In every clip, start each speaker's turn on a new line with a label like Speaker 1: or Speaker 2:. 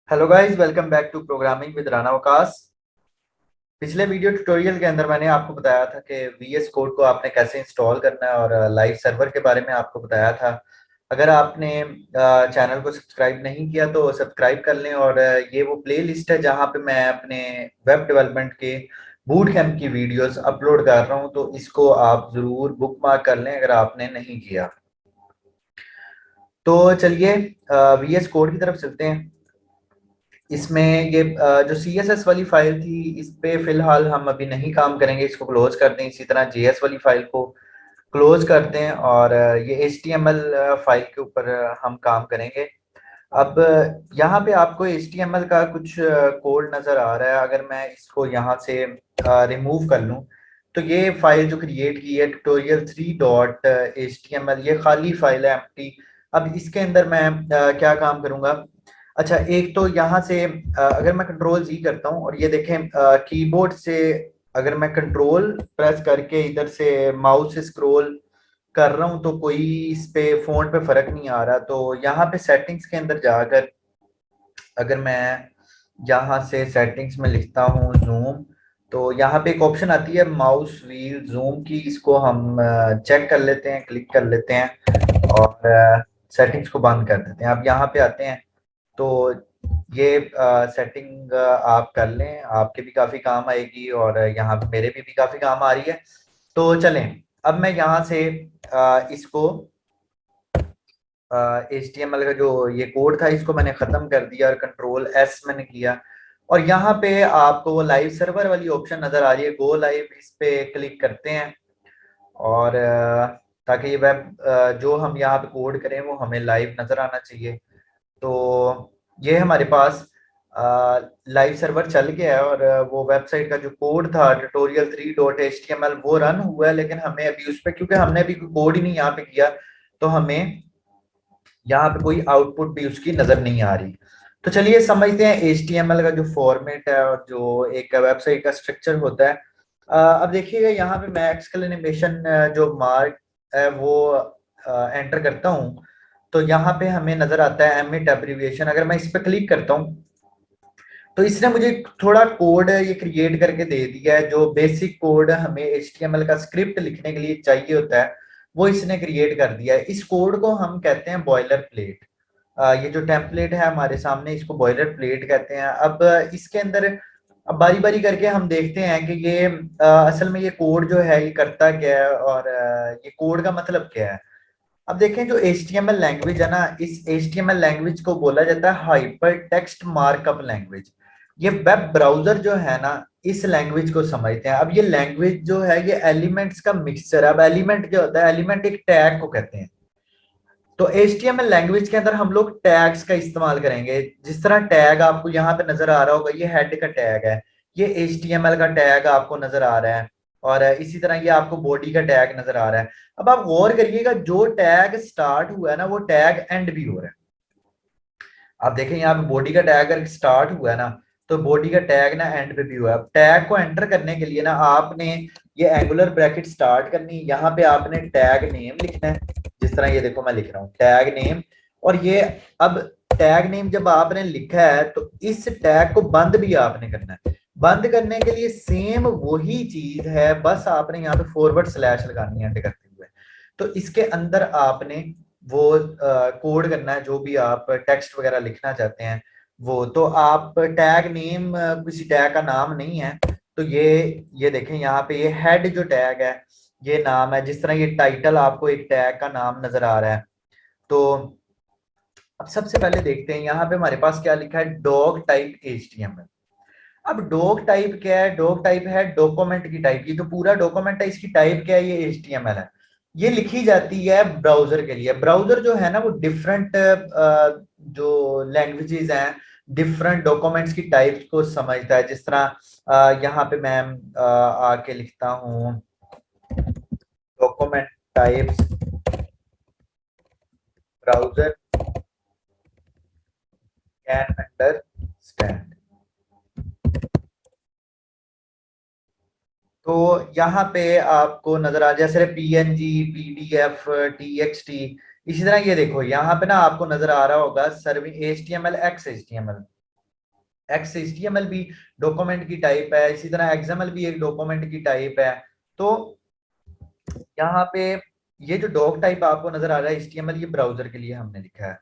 Speaker 1: Hello guys, welcome back to programming with Rana Waqas. पिछले video tutorial के अंदर मैंने आपको बताया था कि वीएस कोड को आपने कैसे इंस्टॉल करना है और लाइव सर्वर के बारे में आपको बताया था। अगर आपने चैनल को सब्सक्राइब नहीं किया तो सब्सक्राइब कर लें। और ये वो प्ले लिस्ट है जहाँ पे मैं अपने वेब डेवलपमेंट के बूट कैंप की वीडियोस अपलोड कर रहा हूँ, तो इसको आप ज़रूर बुकमार्क कर लें अगर आपने नहीं किया। तो चलिए वीएस कोड की तरफ चलते हैं। इसमें ये जो सी एस एस वाली फाइल थी, इस पे फिलहाल हम अभी नहीं काम करेंगे, इसको क्लोज कर दें। इसी तरह जेएस वाली फाइल को क्लोज कर दें और ये H T M L file के ऊपर हम काम करेंगे। अब यहाँ पे आपको एच टी एम एल का कुछ कोड नज़र आ रहा है। अगर मैं इसको यहाँ से रिमूव कर लूँ तो ये फाइल जो क्रिएट की है ट्यूटोरियल 3.html, ये खाली फाइल है, एम्प्टी। अब इसके अंदर मैं क्या काम करूँगा। अच्छा, एक तो यहाँ से अगर मैं कंट्रोल जी करता हूँ और ये देखें कीबोर्ड से, अगर मैं कंट्रोल प्रेस करके इधर से माउस से स्क्रॉल कर रहा हूँ तो कोई इस पे फोन पे फर्क नहीं आ रहा। तो यहाँ पे सेटिंग्स के अंदर जाकर अगर मैं यहाँ से सेटिंग्स में लिखता हूँ जूम, तो यहाँ पे एक ऑप्शन आती है माउस व्हील जूम की, इसको हम चेक कर लेते हैं, क्लिक कर लेते हैं और सेटिंग्स को बंद कर देते हैं। अब यहाँ पे आते हैं तो ये सेटिंग आप कर लें, आपके भी काफ़ी काम आएगी और यहाँ पे मेरे भी काफ़ी काम आ रही है। तो चलें, अब मैं यहाँ से इसको एच टी एम एल का जो ये कोड था इसको मैंने ख़त्म कर दिया और कंट्रोल एस मैंने किया। और यहाँ पे आपको वो लाइव सर्वर वाली ऑप्शन नज़र आ रही है, गो लाइव, इस पे क्लिक करते हैं। और ताकि ये वेब जो हम यहाँ पे कोड करें वो हमें लाइव नज़र आना चाहिए। तो ये हमारे पास लाइव सर्वर चल गया है और वो वेबसाइट का जो कोड था ट्यूटोरियल 3.html वो रन हुआ है, लेकिन हमें अभी उस पर, क्योंकि हमने अभी कोई कोड ही नहीं यहाँ पे किया, तो हमें यहाँ पे कोई आउटपुट भी उसकी नजर नहीं आ रही। तो चलिए समझते हैं HTML का जो फॉर्मेट है और जो एक वेबसाइट का स्ट्रक्चर होता है। अब देखिएगा यहाँ पे मैं एक्सक्लेमेशन जो मार्क है वो एंटर करता हूँ, तो यहाँ पे हमें नजर आता है एमिट एब्रिविएशन। अगर मैं इस पर क्लिक करता हूँ तो इसने मुझे थोड़ा कोड ये क्रिएट करके दे दिया है, जो बेसिक कोड हमें HTML का स्क्रिप्ट लिखने के लिए चाहिए होता है वो इसने क्रिएट कर दिया है। इस कोड को हम कहते हैं बॉयलर प्लेट। ये जो टेम्पलेट है हमारे सामने, इसको बॉयलर प्लेट कहते हैं। अब इसके अंदर अब बारी बारी करके हम देखते हैं कि ये असल में ये कोड जो है ये करता क्या है और ये कोड का मतलब क्या है। अब देखें, जो HTML लैंग्वेज है ना, इस HTML लैंग्वेज को बोला जाता है हाइपर टेक्स्ट मार्कअप लैंग्वेज। ये वेब ब्राउजर जो है ना, इस लैंग्वेज को समझते हैं। अब ये लैंग्वेज जो है ये एलिमेंट्स का मिक्सचर है। अब एलिमेंट क्या होता है? एलिमेंट एक टैग को कहते हैं। तो HTML लैंग्वेज के अंदर हम लोग टैग्स का इस्तेमाल करेंगे। जिस तरह टैग आपको यहाँ पे नजर आ रहा होगा, ये हेड का टैग है, ये HTML का टैग आपको नजर आ रहा है और इसी तरह ये आपको बॉडी का टैग नजर आ रहा है। अब आप गौर करिएगा, जो टैग स्टार्ट हुआ है ना वो टैग एंड भी हो रहा है। आप देखें यहाँ पे बॉडी का टैग अगर स्टार्ट हुआ है ना, तो बॉडी का टैग ना एंड पे भी हुआ है। अब टैग को एंटर करने के लिए ना आपने ये एंगुलर ब्रैकेट स्टार्ट करनी है, यहाँ पे आपने टैग नेम लिखना है। जिस तरह ये देखो मैं लिख रहा हूँ टैग नेम, और ये अब टैग नेम जब आपने लिखा है तो इस टैग को बंद भी आपने करना है। बंद करने के लिए सेम वही चीज है, बस आपने यहाँ पे फॉरवर्ड स्लैश लगानी है एंटर करते हुए। तो इसके अंदर आपने वो कोड करना है, जो भी आप टेक्स्ट वगैरह लिखना चाहते हैं वो। तो आप टैग नेम किसी टैग का नाम नहीं है। तो ये देखें यहाँ पे ये हेड जो टैग है ये नाम है। जिस तरह ये टाइटल आपको एक टैग का नाम नजर आ रहा है। तो अब सबसे पहले देखते हैं यहाँ पे हमारे पास क्या लिखा है, डॉग टाइप HTML। अब डॉग टाइप क्या है? डॉग टाइप है डॉक्यूमेंट की टाइप। ये तो पूरा डॉक्यूमेंट है, इसकी टाइप क्या है? ये HTML है। ये लिखी जाती है ब्राउजर के लिए। ब्राउजर जो है ना वो डिफरेंट जो लैंग्वेजेस हैं, डिफरेंट डॉक्यूमेंट्स की टाइप्स को समझता है। जिस तरह यहाँ पे मैं आके लिखता हूँ document types browser can understand. तो यहाँ पे आपको नजर आ जाए सिर्फ PNG, PDF, TXT। इसी तरह ये देखो यहाँ पे ना आपको नजर आ रहा होगा सर्विंग HTML, XHTML। XHTML भी डॉक्यूमेंट की टाइप है, इसी तरह XML भी एक डॉक्यूमेंट की टाइप है। तो यहाँ पे ये जो डॉक टाइप आपको नजर आ रहा है HTML, ये ब्राउजर के लिए हमने लिखा है।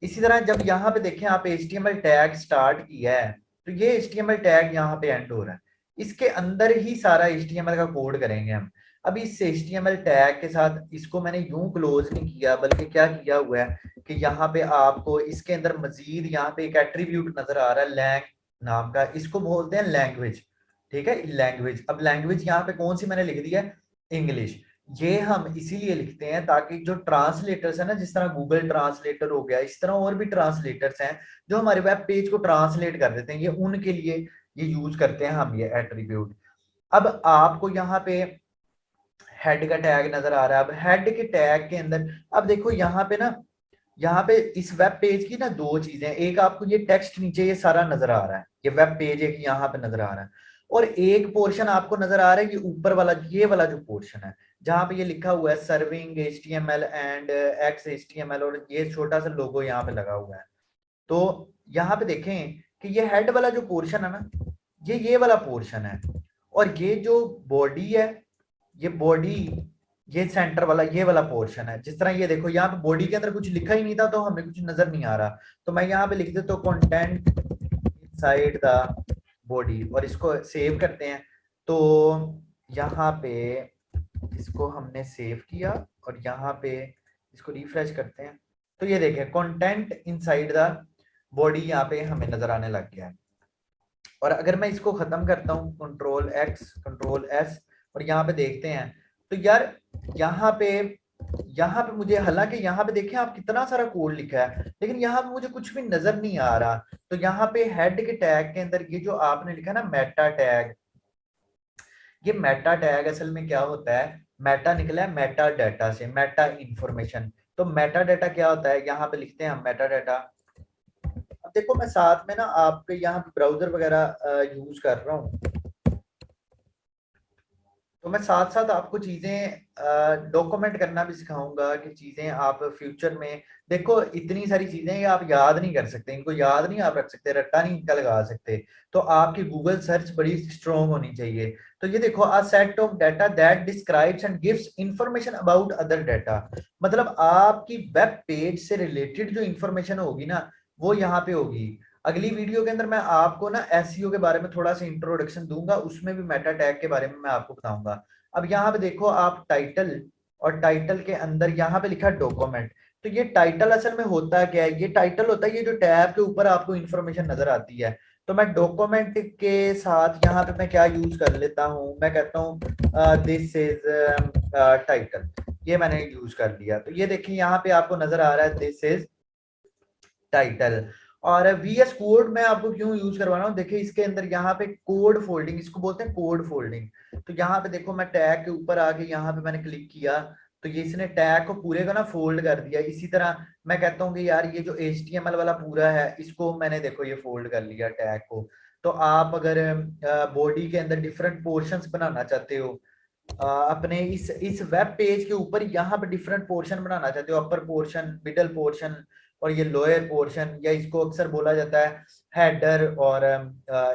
Speaker 1: इसी तरह जब यहाँ पे देखें आप HTML टैग स्टार्ट किया है, तो ये HTML टैग यहाँ पे एंड हो रहा है, इसके अंदर ही सारा HTML का कोड करेंगे हम। अब इस HTML टैग के साथ इसको मैंने यूं क्लोज नहीं किया, बल्कि क्या किया हुआ है कि यहाँ पे आपको इसके अंदर मजीद यहाँ पे एक एट्रीब्यूट नजर आ रहा है लैंग नाम का, इसको बोलते हैं लैंग्वेज। ठीक है, लैंग्वेज। अब लैंग्वेज यहाँ पे कौन सी मैंने लिख दी है, इंग्लिश। ये हम इसीलिए लिखते हैं ताकि जो ट्रांसलेटर्स है ना, जिस तरह गूगल ट्रांसलेटर हो गया, इस तरह और भी ट्रांसलेटर्स हैं जो हमारे वेब पेज को ट्रांसलेट कर देते हैं, ये उनके लिए ये यूज करते हैं हम ये एट्रीब्यूट। अब आपको यहाँ पे हेड का टैग नजर आ रहा है। अब हेड के टैग के अंदर अब देखो यहाँ पे ना, यहाँ पे इस वेब पेज की ना दो चीजें, एक आपको ये टेक्स्ट नीचे ये सारा नजर आ रहा है, ये वेब पेज एक यहाँ पे नजर आ रहा है, और एक पोर्शन आपको नजर आ रहा है ये ऊपर वाला, ये वाला जो पोर्शन है जहां पे ये लिखा हुआ है सर्विंग HTML एंड XHTML, और ये छोटा सा लोगो यहाँ पे लगा हुआ है। तो यहाँ पे देखें कि ये हेड वाला जो पोर्शन है ना, ये वाला पोर्शन है, और ये जो बॉडी है, ये बॉडी, ये सेंटर वाला ये वाला पोर्शन है। जिस तरह ये देखो यहाँ पे बॉडी के अंदर कुछ लिखा ही नहीं था तो हमें कुछ नजर नहीं आ रहा, तो मैं यहाँ पे लिख देता हूँ कंटेंट इनसाइड द बॉडी, और इसको सेव करते हैं। तो यहाँ पे इसको हमने सेव किया और यहाँ पे इसको रिफ्रेश करते हैं, तो ये देखें कंटेंट इनसाइड द बॉडी यहाँ पे हमें नजर आने लग गया है। और अगर मैं इसको खत्म करता हूँ Ctrl+X Ctrl+S और यहाँ पे देखते हैं, तो यार यहाँ पे मुझे, हालांकि यहाँ पे देखें आप कितना सारा कोड लिखा है, लेकिन यहाँ पे मुझे कुछ भी नजर नहीं आ रहा। तो यहाँ पे हेड के टैग के अंदर ये जो आपने लिखा ना मेटा टैग, ये मेटा टैग असल में क्या होता है, मेटा निकला है मेटा डाटा से, मेटा इंफॉर्मेशन। तो मेटा डाटा क्या होता है, यहाँ पे लिखते हैं हम मेटा डाटा। अब देखो मैं साथ में ना आपके यहाँ पे ब्राउजर वगैरह यूज कर रहा हूँ, तो मैं साथ साथ आपको चीजें डॉक्यूमेंट करना भी सिखाऊंगा कि चीजें आप फ्यूचर में, देखो इतनी सारी चीजें ये आप याद नहीं कर सकते, इनको याद नहीं आप रख सकते, रट्टा नहीं इनका लगा सकते, तो आपकी गूगल सर्च बड़ी स्ट्रॉन्ग होनी चाहिए। तो ये देखो a set of data that describes and gives information about other data, मतलब आपकी वेब पेज से रिलेटेड जो इंफॉर्मेशन होगी ना वो यहाँ पे होगी। अगली वीडियो के अंदर मैं आपको ना एसईओ के बारे में थोड़ा सा इंट्रोडक्शन दूंगा, उसमें भी मेटा टैग के बारे में मैं आपको बताऊंगा। अब यहाँ पे देखो आप टाइटल, और टाइटल के अंदर यहाँ पे लिखा डॉक्यूमेंट। तो ये टाइटल असल में होता क्या है, ये टाइटल होता है ये जो टैब के ऊपर आपको इंफॉर्मेशन नजर आती है। तो मैं डॉक्यूमेंट के साथ यहाँ पे मैं क्या यूज कर लेता हूँ, मैं कहता हूँ दिस इज टाइटल, ये मैंने यूज कर लिया। तो ये देखिए यहाँ पे आपको नजर आ रहा है दिस इज टाइटल। और VS कोड मैं आपको क्यों यूज करवा रहा हूँ, देखिए इसके अंदर यहाँ पे कोड फोल्डिंग, इसको बोलते हैं कोड फोल्डिंग। तो यहाँ पे देखो मैं टैग के ऊपर आके यहाँ पे मैंने क्लिक किया, तो ये इसने टैग को पूरे का ना फोल्ड कर दिया। इसी तरह मैं कहता हूँ कि यार ये जो HTML वाला पूरा है इसको मैंने देखो ये फोल्ड कर लिया टैग को। तो आप अगर बॉडी के अंदर डिफरेंट पोर्शंस बनाना चाहते हो, अपने इस वेब पेज के ऊपर यहाँ पे डिफरेंट पोर्शन बनाना चाहते हो, अपर पोर्शन, मिडल पोर्शन और ये लोअर पोर्शन, या इसको अक्सर बोला जाता है हेडर और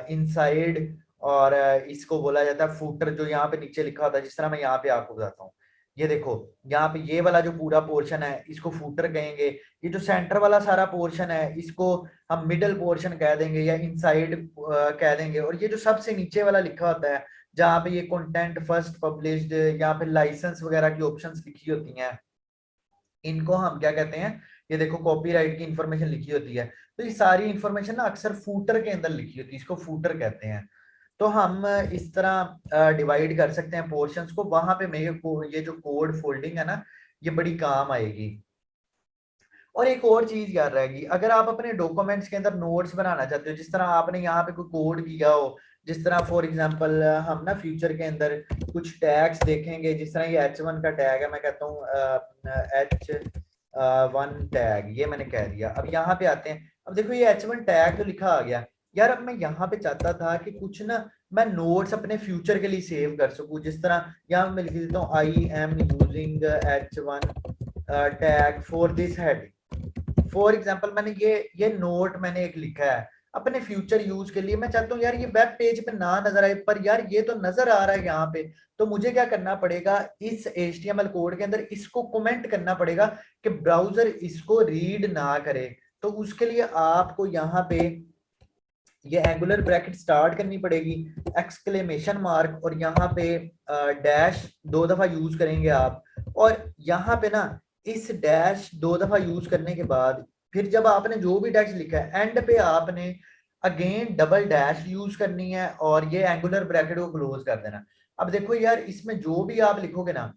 Speaker 1: इनसाइड, और इसको बोला जाता है फूटर, जो यहाँ पे नीचे लिखा होता है। जिस तरह मैं यहाँ पे आपको बताता हूँ, ये देखो यहाँ पे ये वाला जो पूरा पोर्शन है इसको फूटर कहेंगे, ये जो सेंटर वाला सारा पोर्शन है इसको हम मिडल पोर्शन कह देंगे या इनसाइड कह देंगे, और ये जो सबसे नीचे वाला लिखा होता है जहाँ पे ये कंटेंट फर्स्ट पब्लिश्ड, यहाँ पे लाइसेंस वगैरह की ऑप्शंस लिखी होती हैं, इनको हम क्या कहते हैं, ये देखो कॉपीराइट की इंफॉर्मेशन लिखी होती है। तो ये सारी इंफॉर्मेशन ना अक्सर फूटर के अंदर लिखी होती है, इसको फूटर कहते हैं। तो हम इस तरह डिवाइड कर सकते हैं पोर्शंस को, वहां पे मेरे को ये जो कोड फोल्डिंग है ना ये बड़ी काम आएगी। और एक और चीज याद रहेगी, अगर आप अपने डॉक्यूमेंट्स के अंदर नोट्स बनाना चाहते हो, जिस तरह आपने यहाँ पे कोई कोड किया हो, जिस तरह फॉर एग्जांपल हम ना फ्यूचर के अंदर कुछ टैग्स देखेंगे, जिस तरह ये H1 का टैग है, मैं कहता हूँ H1 टैग, ये मैंने कह दिया। अब यहाँ पे आते हैं, अब देखो ये H1 टैग तो लिखा आ गया यार। अब मैं यहाँ पे चाहता था कि कुछ ना मैं नोट्स अपने फ्यूचर के लिए सेव कर सकूं, जिस तरह यहाँ मैं लिख देता हूँ I am using H1 tag for this head. For example मैंने ये नोट मैंने एक लिखा है, अपने फ्यूचर यूज के लिए। मैं चाहता हूँ यार ये वेब पेज पे ना नजर आए, पर यार ये तो नजर आ रहा है यहाँ पे। तो मुझे क्या करना पड़ेगा, इस HTML कोड के अंदर इसको कमेंट करना पड़ेगा कि ब्राउजर इसको रीड ना करे। तो उसके लिए आपको यहाँ पे ये एंगुलर ब्रैकेट स्टार्ट करनी पड़ेगी, एक्सक्लेमेशन मार्क, और यहाँ पे डैश 2 दफा यूज करेंगे आप। और यहाँ पे ना इस डैश 2 दफा यूज करने के बाद फिर जब आपने जो भी टेक्स्ट लिखा है एंड पे आपने अगेन डबल डैश यूज करनी है और ये एंगुलर ब्रैकेट को क्लोज कर देना। अब देखो यार इसमें जो भी आप लिखोगे ना,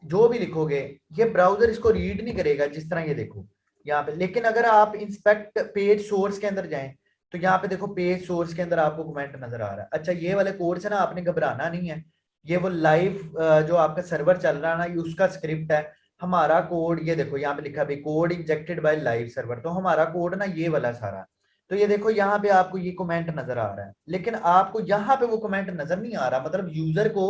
Speaker 1: जो भी लिखोगे ये ब्राउजर इसको रीड नहीं करेगा, जिस तरह ये देखो यहाँ पे। लेकिन अगर आप इंस्पेक्ट पेज सोर्स के अंदर जाएं तो यहाँ पे देखो पेज सोर्स के अंदर आपको कमेंट नजर आ रहा है। अच्छा ये वाले कोड से ना आपने घबराना नहीं है, ये वो लाइव जो आपका सर्वर चल रहा है ना, ये उसका स्क्रिप्ट है। हमारा कोड ये देखो यहाँ पे लिखा है code injected by live server, तो हमारा कोड ना ये वाला सारा। तो ये देखो यहाँ पे आपको ये कमेंट नजर आ रहा है, लेकिन आपको यहाँ पे वो कमेंट नजर नहीं आ रहा, मतलब यूजर को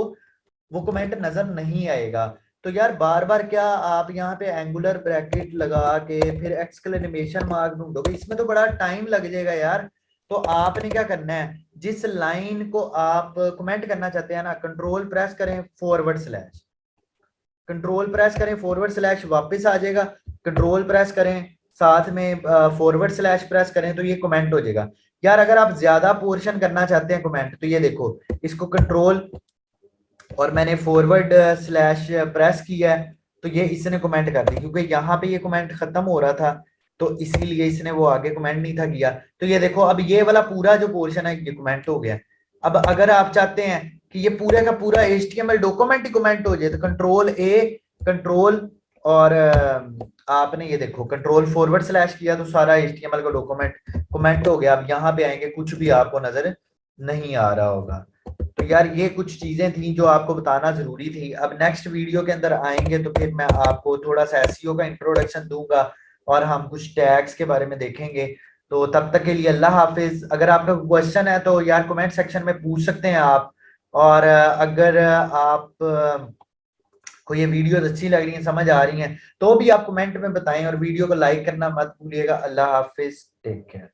Speaker 1: वो कमेंट नजर नहीं आएगा। तो यार बार बार क्या आप यहाँ पे एंगुलर ब्रैकेट लगा के फिर एक्सक्लेमेशन मार्क ढूंढोगे, इसमें तो बड़ा टाइम लग जाएगा यार। तो आपने क्या करना है, जिस लाइन को आप कमेंट करना चाहते हैं ना, कंट्रोल प्रेस करें फॉरवर्ड स्लैश, कंट्रोल प्रेस करें फॉरवर्ड स्लैश, वापस आ जाएगा। कंट्रोल प्रेस करें साथ में फॉरवर्ड स्लैश प्रेस करें तो ये कमेंट हो जाएगा। यार अगर आप ज्यादा पोर्शन करना चाहते हैं कमेंट, तो ये देखो इसको कंट्रोल और मैंने फॉरवर्ड स्लैश प्रेस किया है, तो ये इसने कमेंट कर दी, क्योंकि यहाँ पे ये कमेंट खत्म हो रहा था तो इसीलिए इसने वो आगे कमेंट नहीं था किया। तो ये देखो अब ये वाला पूरा जो पोर्शन है ये कमेंट हो गया। अब अगर आप चाहते हैं कि ये पूरे का पूरा HTML डॉक्यूमेंट ही कमेंट हो जाए तो कंट्रोल A, कंट्रोल और आपने ये देखो कंट्रोल फॉरवर्ड स्लैश किया तो सारा HTML का डॉक्यूमेंट कमेंट हो गया। अब यहाँ पे आएंगे कुछ भी आपको नजर नहीं आ रहा होगा। तो यार ये कुछ चीजें थी जो आपको बताना जरूरी थी। अब नेक्स्ट वीडियो के अंदर आएंगे तो फिर मैं आपको थोड़ा सा SEO का इंट्रोडक्शन दूंगा और हम कुछ टैग्स के बारे में देखेंगे। तो तब तक के लिए अल्लाह हाफिज। अगर आपका क्वेश्चन है तो यार कमेंट सेक्शन में पूछ सकते हैं आप। और अगर आप को ये वीडियोस अच्छी लग रही हैं, समझ आ रही हैं, तो भी आप कमेंट में बताएं और वीडियो को लाइक करना मत भूलिएगा। अल्लाह हाफिज, टेक केयर।